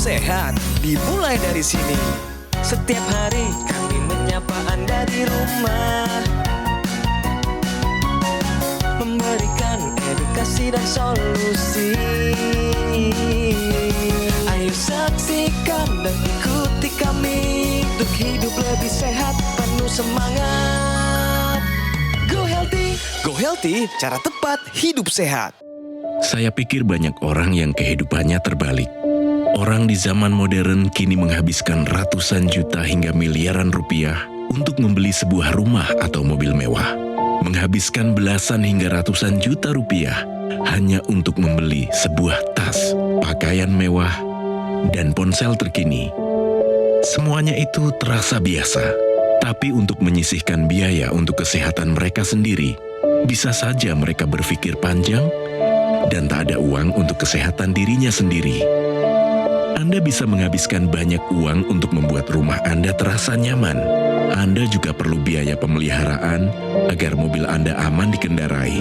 sehat dimulai dari sini. Setiap hari kami menyapa Anda di rumah, memberikan edukasi dan solusi. Ayo saksikan dan ikuti kami untuk hidup lebih sehat, penuh semangat. Go Healthy. Go Healthy, cara tepat hidup sehat. Saya pikir banyak orang yang kehidupannya terbalik. Orang di zaman modern kini menghabiskan ratusan juta hingga miliaran rupiah untuk membeli sebuah rumah atau mobil mewah. Menghabiskan belasan hingga ratusan juta rupiah hanya untuk membeli sebuah tas, pakaian mewah, dan ponsel terkini. Semuanya itu terasa biasa, tapi untuk menyisihkan biaya untuk kesehatan mereka sendiri, bisa saja mereka berpikir panjang dan tak ada uang untuk kesehatan dirinya sendiri. Anda bisa menghabiskan banyak uang untuk membuat rumah Anda terasa nyaman. Anda juga perlu biaya pemeliharaan agar mobil Anda aman dikendarai.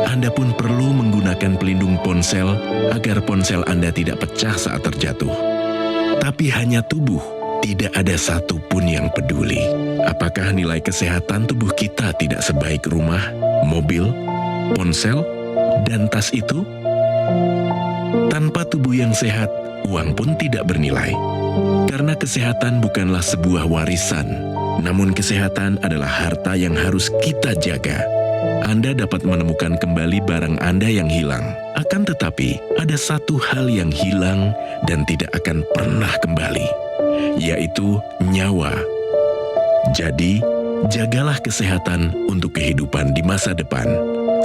Anda pun perlu menggunakan pelindung ponsel agar ponsel Anda tidak pecah saat terjatuh. Tapi hanya tubuh, tidak ada satupun yang peduli. Apakah nilai kesehatan tubuh kita tidak sebaik rumah, mobil, ponsel, dan tas itu? Tanpa tubuh yang sehat, uang pun tidak bernilai. Karena kesehatan bukanlah sebuah warisan, namun kesehatan adalah harta yang harus kita jaga. Anda dapat menemukan kembali barang Anda yang hilang. Akan tetapi, ada satu hal yang hilang dan tidak akan pernah kembali, yaitu nyawa. Jadi, jagalah kesehatan untuk kehidupan di masa depan.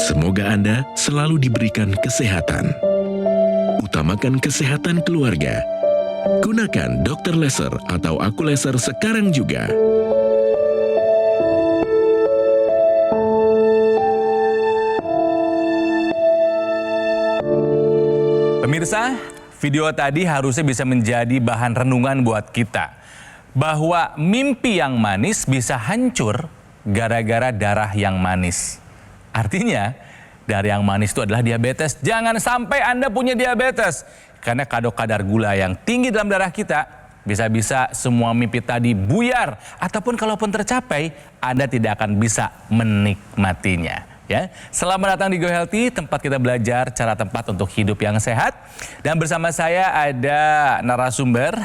Semoga Anda selalu diberikan kesehatan. Utamakan kesehatan keluarga. Gunakan Dr. Laser atau Aku Laser sekarang juga. Pemirsa, video tadi harusnya bisa menjadi bahan renungan buat kita. Bahwa mimpi yang manis bisa hancur gara-gara darah yang manis. Artinya, darah yang manis itu adalah diabetes. Jangan sampai Anda punya diabetes. Karena kadar gula yang tinggi dalam darah kita, bisa-bisa semua mimpi tadi buyar. Ataupun kalaupun tercapai, Anda tidak akan bisa menikmatinya. Ya, selamat datang di Go Healthy, tempat kita belajar cara tepat untuk hidup yang sehat. Dan bersama saya ada narasumber,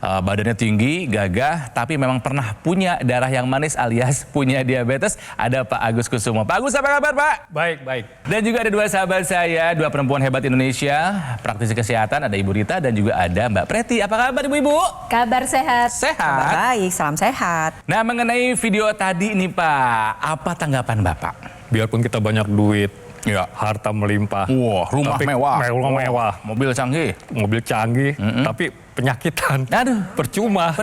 badannya tinggi, gagah, tapi memang pernah punya darah yang manis alias punya diabetes. Ada Pak Agus Kusumo. Pak Agus, apa kabar Pak? Baik, baik. Dan juga ada dua sahabat saya, dua perempuan hebat Indonesia, praktisi kesehatan, ada Ibu Rita dan juga ada Mbak Preti. Apa kabar Ibu-Ibu? Kabar sehat. Sehat? Kabar baik, salam sehat. Nah, mengenai video tadi nih Pak, apa tanggapan Bapak? Biarpun kita banyak duit, Ya. harta melimpah, Wah, rumah tapi mewah. mewah, Mobil canggih. mobil canggih, tapi penyakitan. Aduh, Percuma.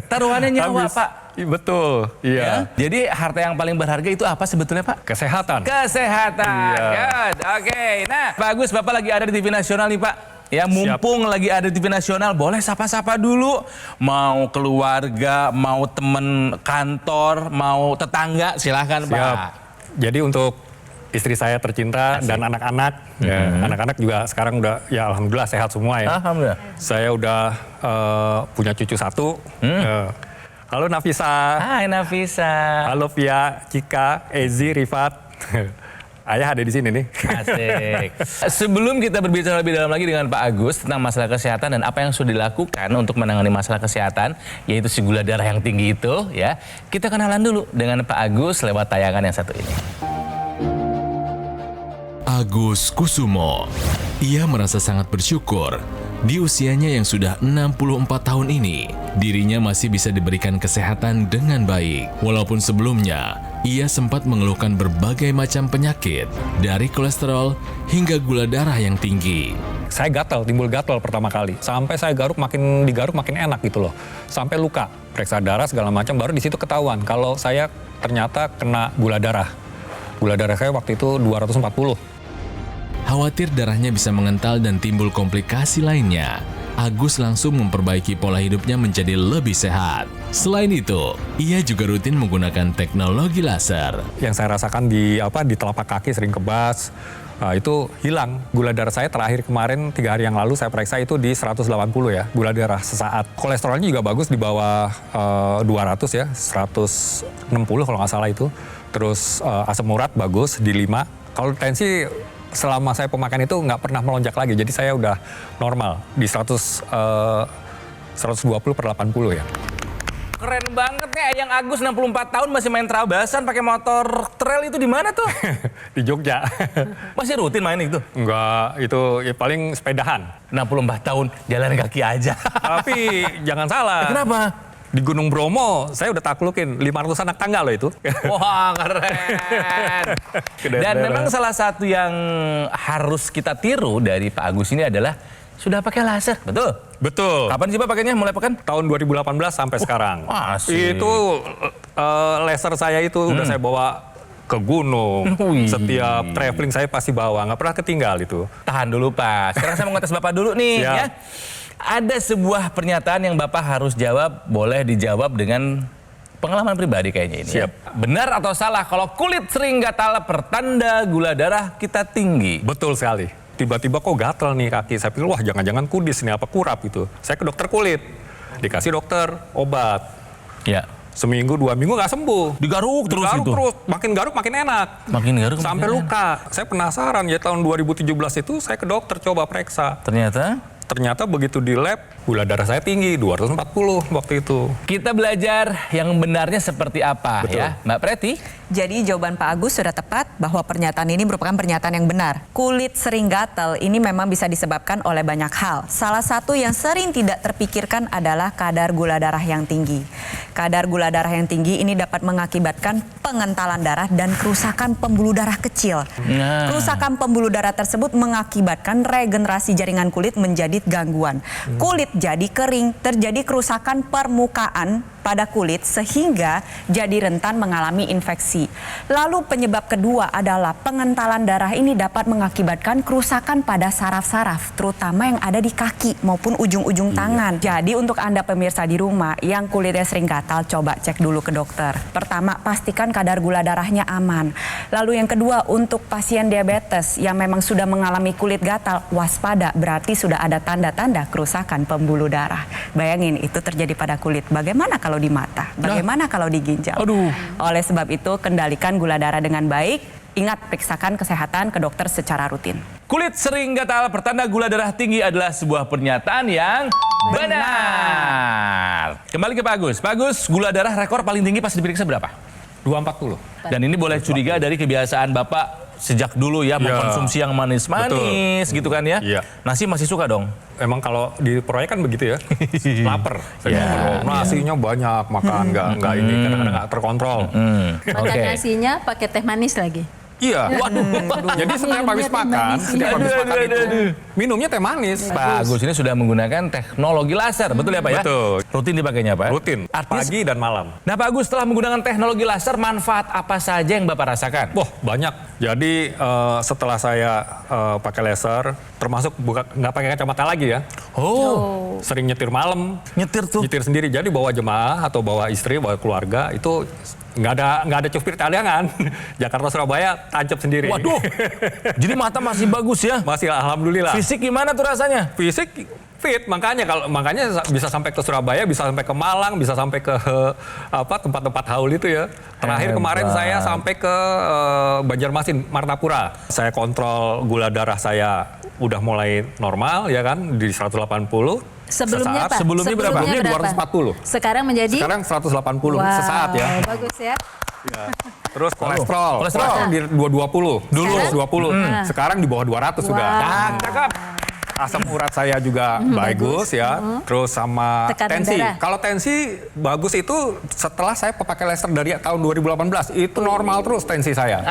Taruhannya nyawa Habis. Pak. Betul, iya. Ya? Jadi harta yang paling berharga itu apa sebetulnya Pak? Kesehatan. Kesehatan. Iya. Good. Oke. Nah, Pak Agus, Bapak lagi ada di TV nasional nih Pak. Ya, mumpung lagi ada di TV nasional, boleh sapa-sapa dulu. Mau keluarga, mau temen kantor, mau tetangga, silahkan Pak. Siap. Jadi untuk istri saya tercinta dan anak-anak, anak-anak juga sekarang udah ya alhamdulillah sehat semua ya. Alhamdulillah. Saya udah punya cucu satu. Halo Nafisa. Hai Nafisa. Halo Via, Cika, Ezi, Rifat. Ayah ada di sini nih. Asik. Sebelum kita berbicara lebih dalam lagi dengan Pak Agus tentang masalah kesehatan dan apa yang sudah dilakukan untuk menangani masalah kesehatan, yaitu si gula darah yang tinggi itu, ya. Kita kenalan dulu dengan Pak Agus lewat tayangan yang satu ini. Agus Kusumo. Ia merasa sangat bersyukur di usianya yang sudah 64 tahun ini, dirinya masih bisa diberikan kesehatan dengan baik. Walaupun sebelumnya, ia sempat mengeluhkan berbagai macam penyakit, dari kolesterol hingga gula darah yang tinggi. Saya gatal, timbul gatal pertama kali. Sampai saya digaruk makin enak gitu loh. Sampai luka, periksa darah segala macam, baru di situ ketahuan kalau saya ternyata kena gula darah. Gula darah saya waktu itu 240. Khawatir darahnya bisa mengental dan timbul komplikasi lainnya, Agus langsung memperbaiki pola hidupnya menjadi lebih sehat. Selain itu, ia juga rutin menggunakan teknologi laser. Yang saya rasakan di telapak kaki sering kebas, Nah, itu hilang. Gula darah saya terakhir kemarin 3 hari yang lalu saya periksa itu di 180 ya, gula darah sesaat. Kolesterolnya juga bagus di bawah 200 ya, 160 kalau nggak salah itu. Terus asam urat bagus di 5. Kalau tensi selama saya pemakaian itu nggak pernah melonjak lagi, jadi saya udah normal di 120/80 ya. Keren banget nih Ayang Agus 64 tahun masih main terabasan pakai motor trail itu di mana tuh? Di Jogja. Masih rutin main itu? Enggak, itu ya paling sepedahan. 64 tahun jalan kaki aja. Tapi jangan salah. Kenapa? Di Gunung Bromo, saya udah taklukin 500 anak tangga loh itu. Wah, keren. Dan memang salah satu yang harus kita tiru dari Pak Agus ini adalah sudah pakai laser, betul? Betul. Kapan sih Pak pakainya? Mulai pakai? Tahun 2018 sampai sekarang. asik. Itu laser saya itu udah saya bawa ke gunung. Wih. Setiap traveling saya pasti bawa, nggak pernah ketinggal itu. Tahan dulu Pak, sekarang saya mau ngetes Bapak dulu nih Siap. ya. Ada sebuah pernyataan yang Bapak harus jawab, boleh dijawab dengan pengalaman pribadi kayaknya ini. Siap. Ya. Benar atau salah kalau kulit sering gatal pertanda gula darah kita tinggi? Betul sekali. Tiba-tiba kok gatel nih kaki. Saya pikir wah jangan-jangan kudis nih apa kurap itu. Saya ke dokter kulit. Dikasih dokter obat. Ya. Seminggu 2 minggu nggak sembuh. Digaruk terus Digaruk itu? terus. Makin garuk makin enak. Makin garuk makin Sampai enak. luka. Saya penasaran ya tahun 2017 itu saya ke dokter coba periksa. Ternyata begitu di lab gula darah saya tinggi 240 waktu itu. Kita belajar yang benarnya seperti apa. Betul. Ya, Mbak Preti? Jadi jawaban Pak Agus sudah tepat bahwa pernyataan ini merupakan pernyataan yang benar. Kulit sering gatal ini memang bisa disebabkan oleh banyak hal. Salah satu yang sering tidak terpikirkan adalah kadar gula darah yang tinggi. Kadar gula darah yang tinggi ini dapat mengakibatkan pengentalan darah dan kerusakan pembuluh darah kecil. Nah. Kerusakan pembuluh darah tersebut mengakibatkan regenerasi jaringan kulit menjadi gangguan. Kulit jadi kering, terjadi kerusakan permukaan pada kulit sehingga jadi rentan mengalami infeksi. Lalu penyebab kedua adalah pengentalan darah ini dapat mengakibatkan kerusakan pada saraf-saraf, terutama yang ada di kaki maupun ujung-ujung tangan. Jadi untuk Anda pemirsa di rumah yang kulitnya sering gatal, coba cek dulu ke dokter. Pertama, pastikan kadar gula darahnya aman. Lalu yang kedua, untuk pasien diabetes yang memang sudah mengalami kulit gatal, waspada, berarti sudah ada tanda-tanda kerusakan pembuluh darah. Bayangin itu terjadi pada kulit. Bagaimana kalau di mata? Bagaimana kalau di ginjal? Aduh. Oleh sebab itu, kendalikan gula darah dengan baik. Ingat, periksakan kesehatan ke dokter secara rutin. Kulit sering gatal pertanda gula darah tinggi adalah sebuah pernyataan yang benar. Kembali ke Pak Agus. Pak Agus, gula darah rekor paling tinggi pas diperiksa berapa? 240. Dan ini boleh curiga dari kebiasaan Bapak sejak dulu ya, mengkonsumsi yang manis-manis gitu kan ya. Iya. Nasi masih suka dong? Emang kalau di proyek kan begitu ya, lapar. Iya. Nasinya banyak makan, nggak ini kadang-kadang nggak terkontrol. Makan Oke. nasinya pakai teh manis lagi. Iya. Jadi setiap habis makan, itu minumnya teh manis. Pak Agus ini sudah menggunakan teknologi laser, betul ya Pak ya? Betul. Rutin dipakainya Pak? Rutin, Artis. pagi dan malam. Nah Pak Agus, setelah menggunakan teknologi laser, manfaat apa saja yang Bapak rasakan? Wah banyak. Jadi setelah saya pakai laser, termasuk nggak pakai kacamata lagi ya. Oh, Sering nyetir malam, nyetir tuh. nyetir sendiri. Jadi bawa jemaah atau bawa istri, bawa keluarga itu nggak ada cupir taliangan. Jakarta Surabaya tancap sendiri. Waduh, jadi mata masih bagus ya? Masih alhamdulillah. Fisik gimana tuh rasanya? Fisik fit, makanya bisa sampai ke Surabaya, bisa sampai ke Malang, bisa sampai ke tempat-tempat haul itu ya. Terakhir kemarin saya sampai ke Banjarmasin, Martapura. Saya kontrol gula darah saya udah mulai normal ya kan di 180. Sebelumnya Sesaat. Pak? Sebelumnya berapa? Sebelumnya 240. Sekarang menjadi? Sekarang 180 Wow, sesaat ya. bagus ya. Terus kolesterol. Kolesterol. Di 220. Dulu 220. Sekarang di bawah 200 sudah. Wow. Cakep. Asam urat saya juga bagus ya. Terus sama Tekanan tensi. darah. Kalau tensi bagus itu setelah saya pakai laser dari tahun 2018 itu normal terus tensi saya.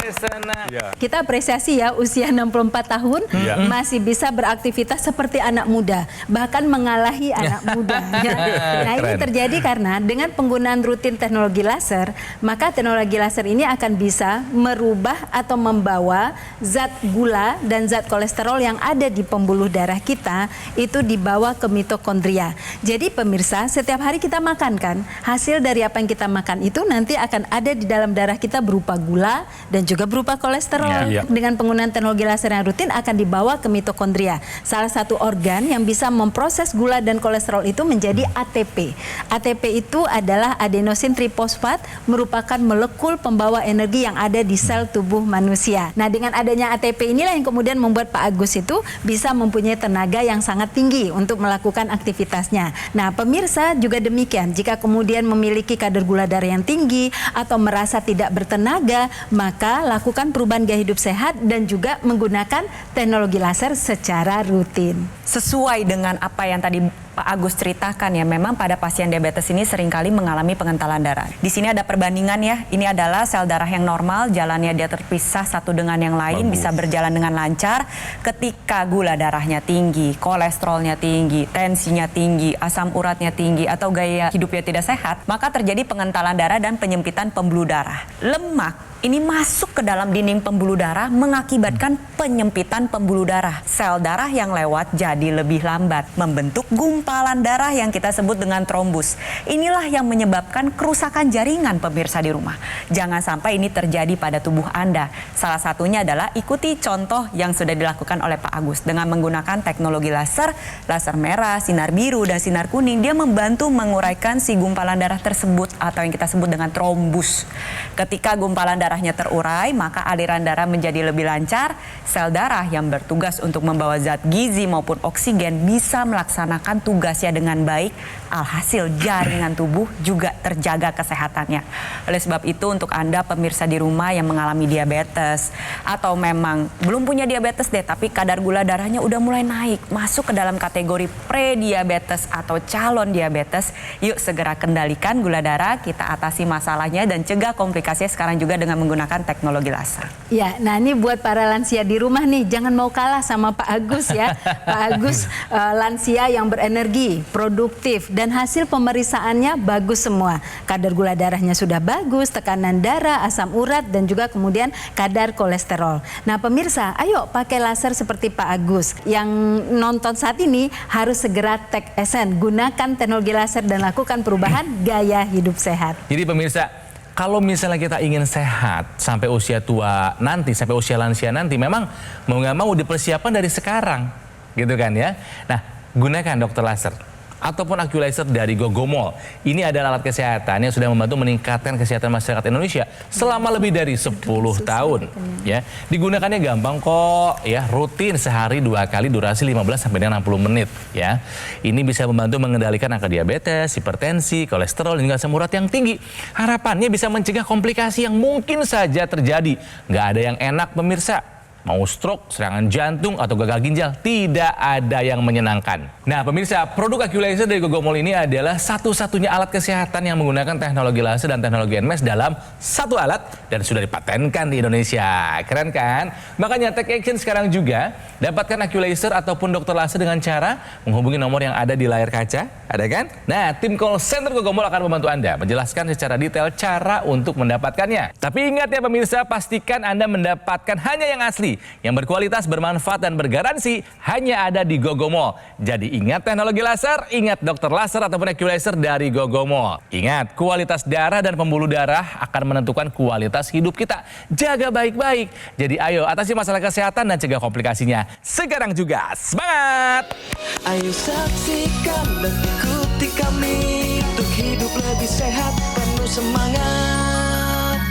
Senang. Iya. Kita apresiasi ya usia 64 tahun Iya. masih bisa beraktivitas seperti anak muda, bahkan mengalahi anak muda. Ya. Nah ini Keren. terjadi karena dengan penggunaan rutin teknologi laser, maka teknologi laser ini akan bisa merubah atau membawa zat gula dan zat kolesterol yang yang ada di pembuluh darah kita itu dibawa ke mitokondria. Jadi pemirsa, setiap hari kita makan kan, hasil dari apa yang kita makan itu nanti akan ada di dalam darah kita berupa gula dan juga berupa kolesterol. Dengan penggunaan teknologi laser yang rutin akan dibawa ke mitokondria. Salah satu organ yang bisa memproses gula dan kolesterol itu menjadi ATP. ATP itu adalah adenosin trifosfat, merupakan molekul pembawa energi yang ada di sel tubuh manusia. Nah, dengan adanya ATP inilah yang kemudian membuat Pak Agus itu bisa mempunyai tenaga yang sangat tinggi untuk melakukan aktivitasnya. Nah, pemirsa juga demikian. Jika kemudian memiliki kadar gula darah yang tinggi atau merasa tidak bertenaga, maka lakukan perubahan gaya hidup sehat dan juga menggunakan teknologi laser secara rutin. Sesuai dengan apa yang tadi Pak Agus ceritakan ya, memang pada pasien diabetes ini seringkali mengalami pengentalan darah. Di sini ada perbandingan ya, ini adalah sel darah yang normal, jalannya dia terpisah satu dengan yang lain, bisa berjalan dengan lancar. Ketika gula darahnya tinggi, kolesterolnya tinggi, tensinya tinggi, asam uratnya tinggi, atau gaya hidupnya tidak sehat, maka terjadi pengentalan darah dan penyempitan pembuluh darah. Lemak ini masuk ke dalam dinding pembuluh darah mengakibatkan penyempitan pembuluh darah. Sel darah yang lewat jadi lebih lambat, membentuk gumpalan darah yang kita sebut dengan trombus. Inilah yang menyebabkan kerusakan jaringan pemirsa di rumah. Jangan sampai ini terjadi pada tubuh Anda. Salah satunya adalah ikuti contoh yang sudah dilakukan oleh Pak Agus. Dengan menggunakan teknologi laser, laser merah, sinar biru, dan sinar kuning, dia membantu menguraikan si gumpalan darah tersebut atau yang kita sebut dengan trombus. Ketika gumpalan darahnya terurai, maka aliran darah menjadi lebih lancar. Sel darah yang bertugas untuk membawa zat gizi maupun oksigen bisa melaksanakan tugasnya dengan baik. Alhasil jaringan tubuh juga terjaga kesehatannya. Oleh sebab itu, untuk Anda pemirsa di rumah yang mengalami diabetes atau memang belum punya diabetes deh, tapi kadar gula darahnya udah mulai naik, masuk ke dalam kategori pre-diabetes atau calon diabetes, yuk segera kendalikan gula darah, kita atasi masalahnya dan cegah komplikasinya sekarang juga dengan menggunakan teknologi laser. Ya, nah ini buat para lansia di rumah nih, jangan mau kalah sama Pak Agus ya. Pak Agus lansia yang berenergi, produktif, dan hasil pemeriksaannya bagus semua. Kadar gula darahnya sudah bagus, tekanan darah, asam urat, dan juga kemudian kadar kolesterol. Nah pemirsa, ayo pakai laser seperti Pak Agus. Yang nonton saat ini harus segera take action, gunakan teknologi laser dan lakukan perubahan gaya hidup sehat. Jadi pemirsa, kalau misalnya kita ingin sehat sampai usia tua nanti, sampai usia lansia nanti, memang mau nggak mau dipersiapkan dari sekarang, gitu kan ya. Nah, gunakan dokter laser ataupun Aculaser dari Gogomol. Ini adalah alat kesehatan yang sudah membantu meningkatkan kesehatan masyarakat Indonesia selama lebih dari 10 tahun. Ya, digunakannya gampang kok, ya, rutin sehari 2 kali, durasi 15 sampai dengan 60 menit. Ya, ini bisa membantu mengendalikan angka diabetes, hipertensi, kolesterol, dan juga asam urat yang tinggi. Harapannya bisa mencegah komplikasi yang mungkin saja terjadi. Nggak ada yang enak pemirsa. Mau stroke, serangan jantung, atau gagal ginjal, tidak ada yang menyenangkan. Nah pemirsa, produk Aculaser dari Gogomol ini adalah satu-satunya alat kesehatan yang menggunakan teknologi laser dan teknologi NMS dalam satu alat dan sudah dipatenkan di Indonesia. Keren kan? Makanya take action sekarang juga. Dapatkan Aculaser ataupun dokter laser dengan cara menghubungi nomor yang ada di layar kaca. Ada kan? Nah, tim call center Gogomol akan membantu Anda menjelaskan secara detail cara untuk mendapatkannya. Tapi ingat ya pemirsa, pastikan Anda mendapatkan hanya yang asli, yang berkualitas, bermanfaat, dan bergaransi hanya ada di Gogomol. Jadi ingat teknologi laser, ingat dokter laser ataupun Aculaser dari Gogomol. Ingat, kualitas darah dan pembuluh darah akan menentukan kualitas hidup kita. Jaga baik-baik. Jadi ayo atasi masalah kesehatan dan cegah komplikasinya. Sekarang juga, semangat! Ayo saksikan dan ikuti kami untuk hidup lebih sehat, penuh semangat.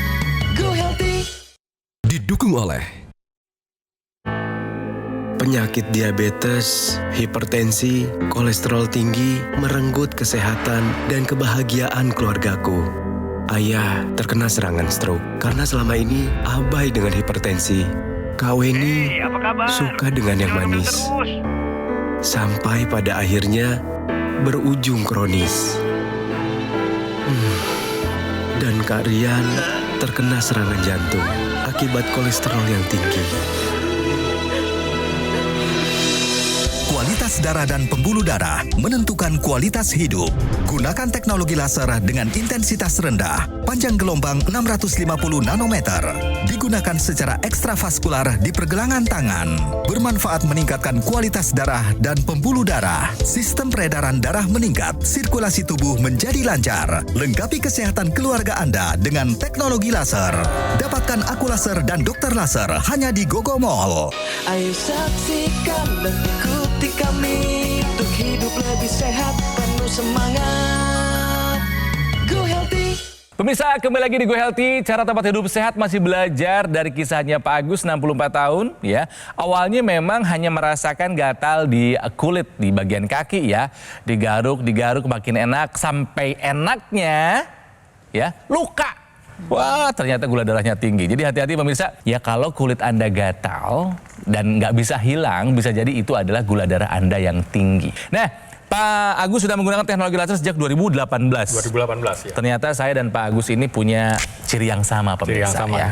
Go Healthy. Didukung oleh penyakit diabetes, hipertensi, kolesterol tinggi, merenggut kesehatan dan kebahagiaan keluargaku. Ayah terkena serangan stroke karena selama ini abai dengan hipertensi. Kak Weni suka dengan yang manis. Sampai pada akhirnya berujung kronis. Dan Kak Rian terkena serangan jantung akibat kolesterol yang tinggi. Kualitas darah dan pembuluh darah menentukan kualitas hidup. Gunakan teknologi laser dengan intensitas rendah, panjang gelombang 650 nanometer. Digunakan secara ekstravaskular di pergelangan tangan. Bermanfaat meningkatkan kualitas darah dan pembuluh darah. Sistem peredaran darah meningkat, sirkulasi tubuh menjadi lancar. Lengkapi kesehatan keluarga Anda dengan teknologi laser. Dapatkan aku laser dan dokter laser hanya di Gogo Mall. Ayo saksikan dan ikuti kami untuk hidup lebih sehat, penuh semangat. Go Healthy. Pemirsa, kembali lagi di Go Healthy. Cara tempat hidup sehat masih belajar dari kisahnya Pak Agus, 64 tahun. Ya, awalnya memang hanya merasakan gatal di kulit di bagian kaki ya, digaruk makin enak sampai enaknya ya luka. Wah, ternyata gula darahnya tinggi. Jadi hati-hati pemirsa. Ya kalau kulit Anda gatal dan nggak bisa hilang, bisa jadi itu adalah gula darah Anda yang tinggi. Nah, Pak Agus sudah menggunakan teknologi laser sejak 2018. 2018 ya. Ternyata saya dan Pak Agus ini punya ciri yang sama pemirsa. Ciri yang sama, ya.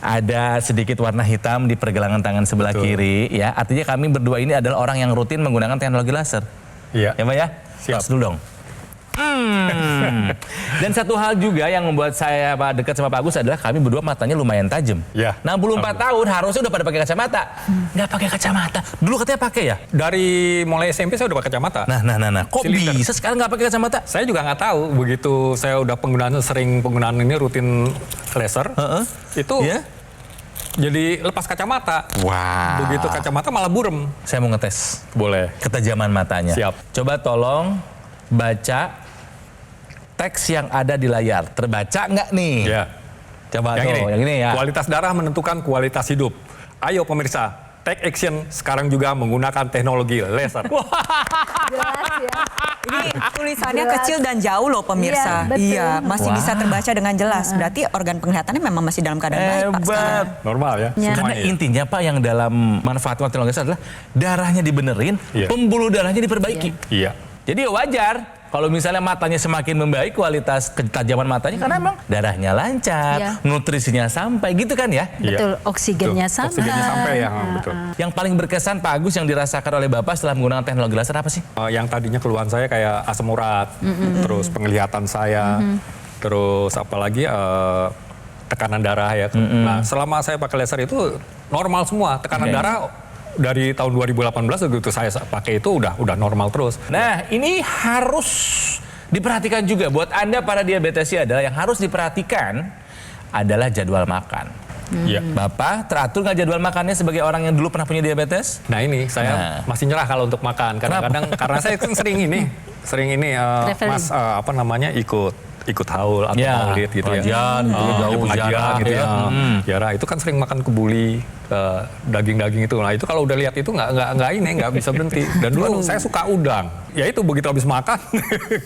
Ada sedikit warna hitam di pergelangan tangan sebelah kiri. Ya, artinya kami berdua ini adalah orang yang rutin menggunakan teknologi laser. Iya. Ya Pak ya? Siap. Tos dulu dong. Dan satu hal juga yang membuat saya dekat sama Pak Agus adalah kami berdua matanya lumayan tajam. Ya. 64 tahun harusnya udah pada pakai kacamata. Nggak pakai kacamata. Dulu katanya pakai ya? Dari mulai SMP saya udah pakai kacamata. Nah. Kok Silinder. bisa sekarang nggak pakai kacamata? Saya juga nggak tahu. Begitu saya udah sering penggunaan ini rutin laser, itu jadi lepas kacamata. Wah. Begitu kacamata malah burem. Saya mau ngetes. Boleh. Ketajaman matanya. Siap. Coba tolong baca teks yang ada di layar. Terbaca nggak nih? Ya. Coba yang tuh, yang ini ya. Kualitas darah menentukan kualitas hidup. Ayo pemirsa, take action sekarang juga menggunakan teknologi laser. Jelas ya. Ini tulisannya Jelas. kecil dan jauh loh pemirsa. Iya, betul. Iya, masih Wah. bisa terbaca dengan jelas. Berarti organ penglihatannya memang masih dalam keadaan baik Pak sekarang. Hebat. Normal ya. Ya. Karena Semuanya. intinya Pak yang dalam manfaat teknologi laser adalah darahnya dibenerin, Iya. pembuluh darahnya diperbaiki. Iya. Jadi wajar kalau misalnya matanya semakin membaik kualitas ketajaman matanya karena emang darahnya lancar, Iya. nutrisinya sampai gitu kan ya. Betul, Iya. oksigennya Betul. sampai. Oksigennya sampai ya, betul. Yang paling berkesan Pak Agus yang dirasakan oleh Bapak setelah menggunakan teknologi laser apa sih? Yang tadinya keluhan saya kayak asam urat, terus penglihatan saya, terus apalagi tekanan darah ya. Nah, selama saya pakai laser itu normal semua. Tekanan Oke. darah dari tahun 2018 begitu saya pakai itu udah normal terus. Nah, ini harus diperhatikan juga buat Anda para diabetes adalah yang harus diperhatikan adalah jadwal makan. Iya. Bapak teratur nggak jadwal makannya sebagai orang yang dulu pernah punya diabetes? Nah ini saya masih nyerah kalau untuk makan. Kadang-kadang karena saya kan sering ini Traveling. Mas ikut haul atau maulid gitu pengajian, ya. jauh Pengajian ziarah gitu ya. ya. Ziarah itu kan sering makan kebuli, daging-daging itu. Nah itu kalau udah lihat itu nggak bisa berhenti. Dan dulu saya suka udang. Ya itu begitu habis makan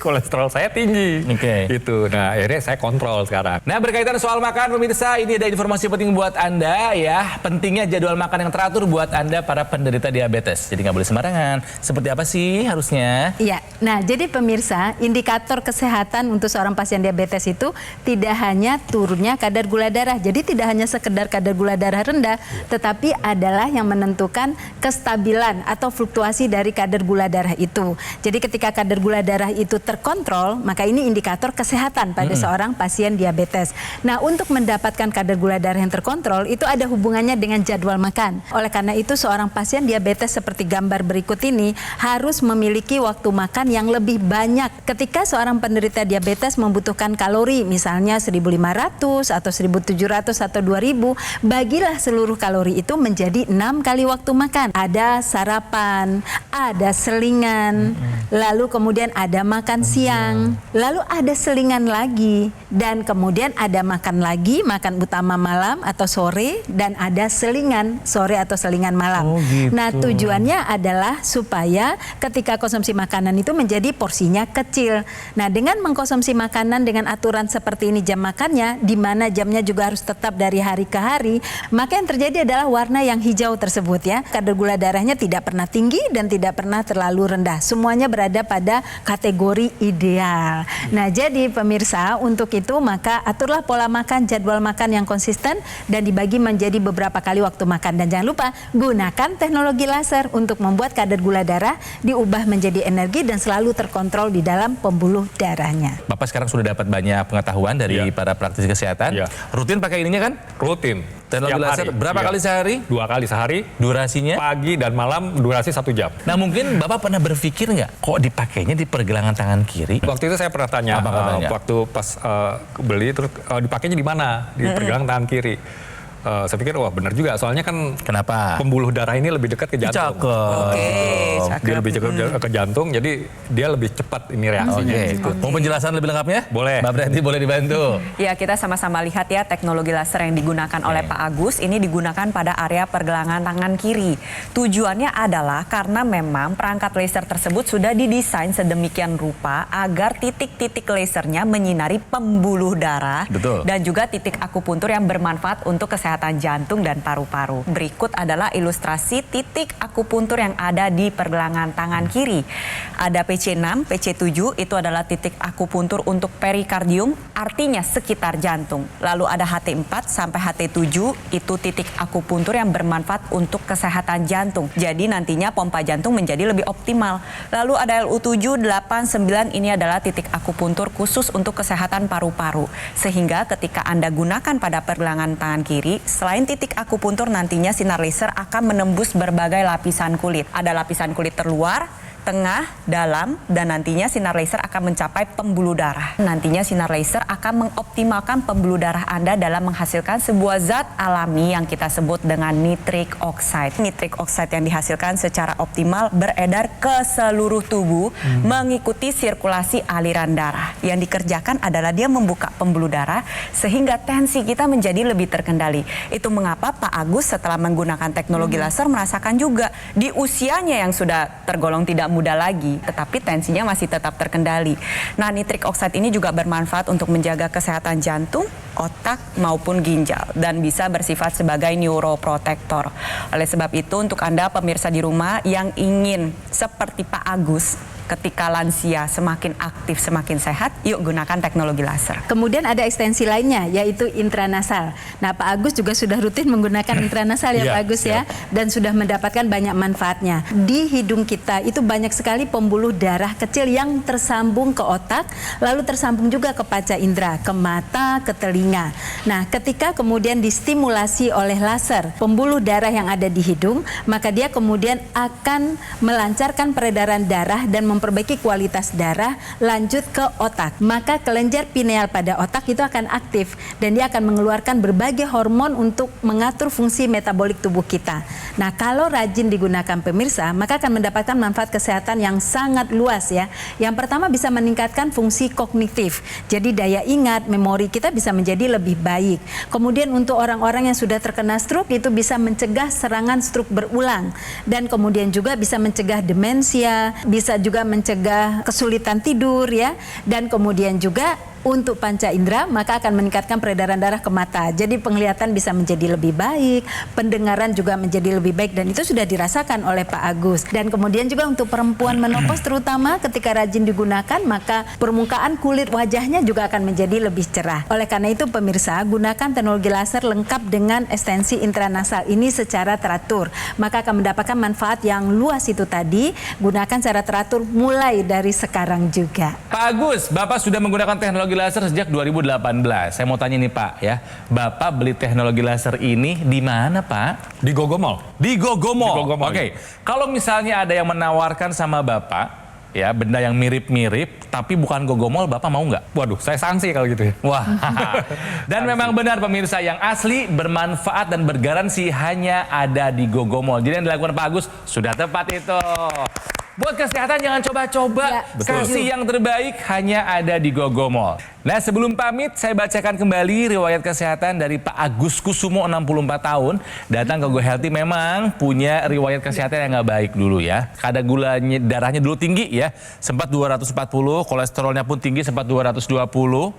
kolesterol saya tinggi. Oke. Itu. Nah akhirnya saya kontrol sekarang. Nah, berkaitan soal makan pemirsa, ini ada informasi penting buat Anda ya. Pentingnya jadwal makan yang teratur buat Anda para penderita diabetes. Jadi nggak boleh sembarangan. Seperti apa sih harusnya? Iya, nah jadi pemirsa, indikator kesehatan untuk seorang pasien diabetes itu tidak hanya turunnya kadar gula darah. Jadi tidak hanya sekedar kadar gula darah rendah, tetapi adalah yang menentukan kestabilan atau fluktuasi dari kadar gula darah itu. Jadi ketika kadar gula darah itu terkontrol, maka ini indikator kesehatan pada seorang pasien diabetes. Nah, untuk mendapatkan kadar gula darah yang terkontrol, itu ada hubungannya dengan jadwal makan. Oleh karena itu, seorang pasien diabetes seperti gambar berikut ini harus memiliki waktu makan yang lebih banyak. Ketika seorang penderita diabetes membutuhkan kalori, misalnya 1.500 atau 1.700 atau 2.000, bagilah seluruh kalori itu menjadi 6 kali waktu makan. Ada sarapan, ada selingan, lalu kemudian ada makan siang, lalu ada selingan lagi, dan kemudian ada makan lagi, makan utama malam atau sore, dan ada selingan sore atau selingan malam. Nah, tujuannya adalah supaya ketika konsumsi makanan itu menjadi porsinya kecil. Nah, dengan mengkonsumsi makanan dengan aturan seperti ini jam makannya, di mana jamnya juga harus tetap dari hari ke hari, maka yang terjadi adalah warna yang hijau tersebut ya. Kadar gula darahnya tidak pernah tinggi dan tidak pernah terlalu rendah. Semuanya berada pada kategori ideal. Nah, jadi pemirsa, untuk itu, maka aturlah pola makan, jadwal makan yang konsisten dan dibagi menjadi beberapa kali waktu makan. Dan jangan lupa gunakan teknologi laser untuk membuat kadar gula darah diubah menjadi energi dan selalu terkontrol di dalam pembuluh darahnya. Bapak sekarang sudah dapat banyak pengetahuan dari para praktisi kesehatan. Rutin pakai ininya kan? Rutin. Teknologi laser berapa kali sehari? 2 kali sehari. Durasinya? Pagi dan malam, durasi 1 jam. Nah mungkin Bapak pernah berpikir nggak, kok dipakainya di pergelangan tangan kiri? Waktu itu saya pernah tanya, waktu pas beli terus dipakainya di mana? Di pergelangan tangan kiri. Saya pikir wah benar juga, soalnya kan kenapa? Pembuluh darah ini lebih dekat ke jantung. Cakep. Dia lebih dekat ke jantung, jadi dia lebih cepat ini reaksinya. Mau penjelasan lebih lengkapnya? Boleh. Mbak Preti boleh dibantu. Ya, kita sama-sama lihat ya teknologi laser yang digunakan oleh Pak Agus ini digunakan pada area pergelangan tangan kiri. Tujuannya adalah karena memang perangkat laser tersebut sudah didesain sedemikian rupa agar titik-titik lasernya menyinari pembuluh darah. Betul. Dan juga titik akupuntur yang bermanfaat untuk kesehatan jantung dan paru-paru. Berikut adalah ilustrasi titik akupuntur yang ada di pergelangan tangan kiri. Ada PC6, PC7 itu adalah titik akupuntur untuk perikardium, artinya sekitar jantung. Lalu ada HT4 sampai HT7 itu titik akupuntur yang bermanfaat untuk kesehatan jantung. Jadi nantinya pompa jantung menjadi lebih optimal. Lalu ada LU7, 8, 9 ini adalah titik akupuntur khusus untuk kesehatan paru-paru. Sehingga ketika Anda gunakan pada pergelangan tangan kiri, selain titik akupuntur nantinya sinar laser akan menembus berbagai lapisan kulit. Ada lapisan kulit terluar, tengah, dalam, dan nantinya sinar laser akan mencapai pembuluh darah. Nantinya sinar laser akan mengoptimalkan pembuluh darah Anda dalam menghasilkan sebuah zat alami yang kita sebut dengan nitric oxide. Nitric oxide yang dihasilkan secara optimal beredar ke seluruh tubuh mengikuti sirkulasi aliran darah. Yang dikerjakan adalah dia membuka pembuluh darah sehingga tensi kita menjadi lebih terkendali. Itu mengapa Pak Agus setelah menggunakan teknologi laser merasakan juga di usianya yang sudah tergolong tidak muda lagi, tetapi tensinya masih tetap terkendali. Nah, nitric oxide ini juga bermanfaat untuk menjaga kesehatan jantung, otak, maupun ginjal, dan bisa bersifat sebagai neuroprotektor. Oleh sebab itu, untuk Anda pemirsa di rumah yang ingin seperti Pak Agus, ketika lansia semakin aktif, semakin sehat, yuk gunakan teknologi laser. Kemudian ada ekstensi lainnya, yaitu intranasal. Nah, Pak Agus juga sudah rutin menggunakan intranasal ya Pak Agus ya, dan sudah mendapatkan banyak manfaatnya. Di hidung kita itu banyak sekali pembuluh darah kecil yang tersambung ke otak, lalu tersambung juga ke panca indera, ke mata, ke telinga. Nah, ketika kemudian distimulasi oleh laser pembuluh darah yang ada di hidung, maka dia kemudian akan melancarkan peredaran darah dan memperbaiki kualitas darah lanjut ke otak. Maka kelenjar pineal pada otak itu akan aktif dan dia akan mengeluarkan berbagai hormon untuk mengatur fungsi metabolik tubuh kita. Nah, kalau rajin digunakan pemirsa, maka akan mendapatkan manfaat kesehatan yang sangat luas ya. Yang pertama bisa meningkatkan fungsi kognitif. Jadi daya ingat, memori kita bisa menjadi lebih baik. Kemudian untuk orang-orang yang sudah terkena stroke itu bisa mencegah serangan stroke berulang dan kemudian juga bisa mencegah demensia, bisa juga mencegah kesulitan tidur ya, dan kemudian juga untuk panca indera maka akan meningkatkan peredaran darah ke mata. Jadi penglihatan bisa menjadi lebih baik, pendengaran juga menjadi lebih baik, dan itu sudah dirasakan oleh Pak Agus. Dan kemudian juga untuk perempuan menopause terutama ketika rajin digunakan maka permukaan kulit wajahnya juga akan menjadi lebih cerah. Oleh karena itu pemirsa, gunakan teknologi laser lengkap dengan ekstensi intranasal ini secara teratur. Maka akan mendapatkan manfaat yang luas itu tadi. Gunakan secara teratur mulai dari sekarang juga. Pak Agus, Bapak sudah menggunakan teknologi laser sejak 2018. Saya mau tanya nih Pak ya, Bapak beli teknologi laser ini di mana Pak? Di Gogomol. Di Gogomol. Di Gogomol. Oke. Kalau misalnya ada yang menawarkan sama Bapak ya benda yang mirip-mirip tapi bukan Gogomol, Bapak mau nggak? Waduh, saya sanksi kalau gitu ya. Wah. Dan memang benar pemirsa, yang asli, bermanfaat dan bergaransi hanya ada di Gogomol. Jadi yang dilakukan Pak Agus sudah tepat itu. Buat kesehatan jangan coba-coba, kasih yang terbaik hanya ada di Gogomol. Nah, sebelum pamit saya bacakan kembali riwayat kesehatan dari Pak Agus Kusumo, 64 tahun. Datang ke Go Healthy memang punya riwayat kesehatan yang nggak baik dulu ya. Kadar gulanya darahnya dulu tinggi ya, sempat 240, kolesterolnya pun tinggi sempat 220.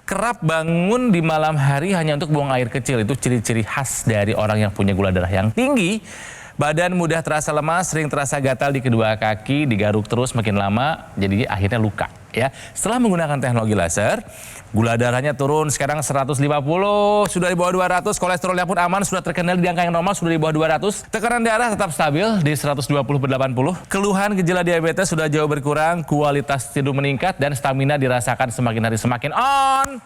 Kerap bangun di malam hari hanya untuk buang air kecil, itu ciri-ciri khas dari orang yang punya gula darah yang tinggi. Badan mudah terasa lemas, sering terasa gatal di kedua kaki, digaruk terus makin lama, jadi akhirnya luka. Ya, setelah menggunakan teknologi laser, gula darahnya turun sekarang 150, sudah di bawah 200, kolesterolnya pun aman, sudah terkendali di angka yang normal, sudah di bawah 200. Tekanan darah tetap stabil di 120/80. Keluhan gejala diabetes sudah jauh berkurang, kualitas tidur meningkat, dan stamina dirasakan semakin hari semakin on.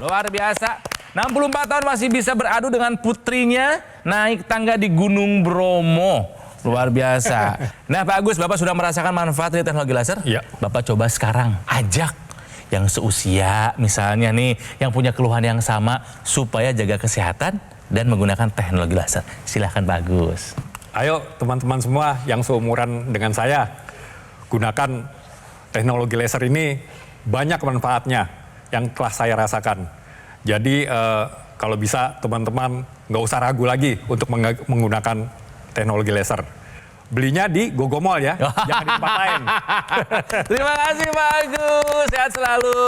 Luar biasa. 64 tahun masih bisa beradu dengan putrinya naik tangga di Gunung Bromo. Luar biasa. Nah Pak Agus, Bapak sudah merasakan manfaat dari teknologi laser? Iya. Bapak coba sekarang ajak yang seusia misalnya nih, yang punya keluhan yang sama supaya jaga kesehatan dan menggunakan teknologi laser. Silahkan Pak Agus. Ayo teman-teman semua yang seumuran dengan saya, gunakan teknologi laser ini, banyak manfaatnya yang telah saya rasakan. Jadi kalau bisa teman-teman nggak usah ragu lagi untuk menggunakan teknologi laser. Belinya di Gogomall ya, jangan di tempat lain. Terima kasih Pak Agus, sehat selalu.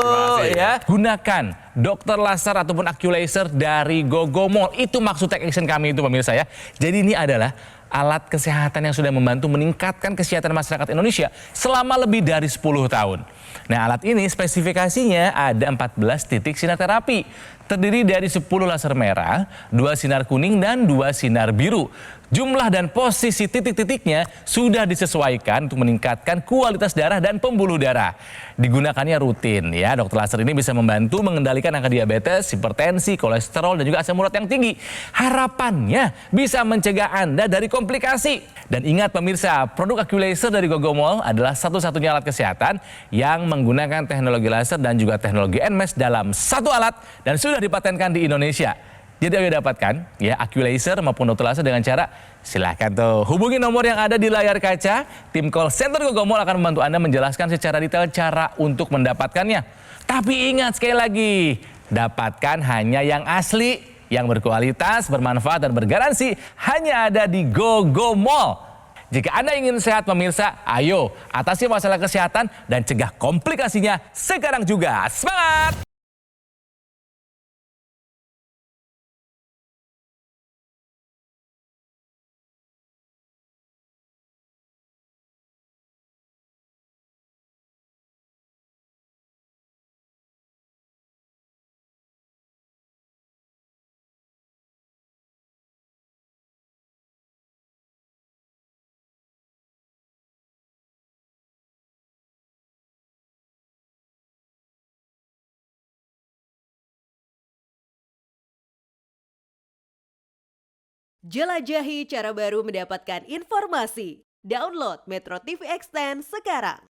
Terima kasih. Ya, gunakan dokter laser ataupun AccuLaser dari Gogomall. Itu maksud Tech Action kami itu pemirsa ya. Jadi ini adalah alat kesehatan yang sudah membantu meningkatkan kesehatan masyarakat Indonesia selama lebih dari 10 tahun. Nah, alat ini spesifikasinya ada 14 titik sinar terapi. Terdiri dari 10 laser merah, 2 sinar kuning, dan 2 sinar biru. Jumlah dan posisi titik-titiknya sudah disesuaikan untuk meningkatkan kualitas darah dan pembuluh darah. Digunakannya rutin ya. Dokter laser ini bisa membantu mengendalikan angka diabetes, hipertensi, kolesterol, dan juga asam urat yang tinggi. Harapannya bisa mencegah Anda dari komplikasi. Dan ingat pemirsa, produk AccuLaser dari Gogomall adalah satu-satunya alat kesehatan yang menggunakan teknologi laser dan juga teknologi NMES dalam satu alat dan sudah dipatenkan di Indonesia. Jadi ayo dapatkan ya AccuLaser maupun dokter laser dengan cara silahkan tuh hubungi nomor yang ada di layar kaca. Tim call center Gogomall akan membantu Anda menjelaskan secara detail cara untuk mendapatkannya. Tapi ingat sekali lagi, dapatkan hanya yang asli, yang berkualitas, bermanfaat, dan bergaransi hanya ada di Gogomall. Jika Anda ingin sehat pemirsa, ayo atasi masalah kesehatan dan cegah komplikasinya sekarang juga. Semangat! Jelajahi cara baru mendapatkan informasi. Download Metro TV Extend sekarang.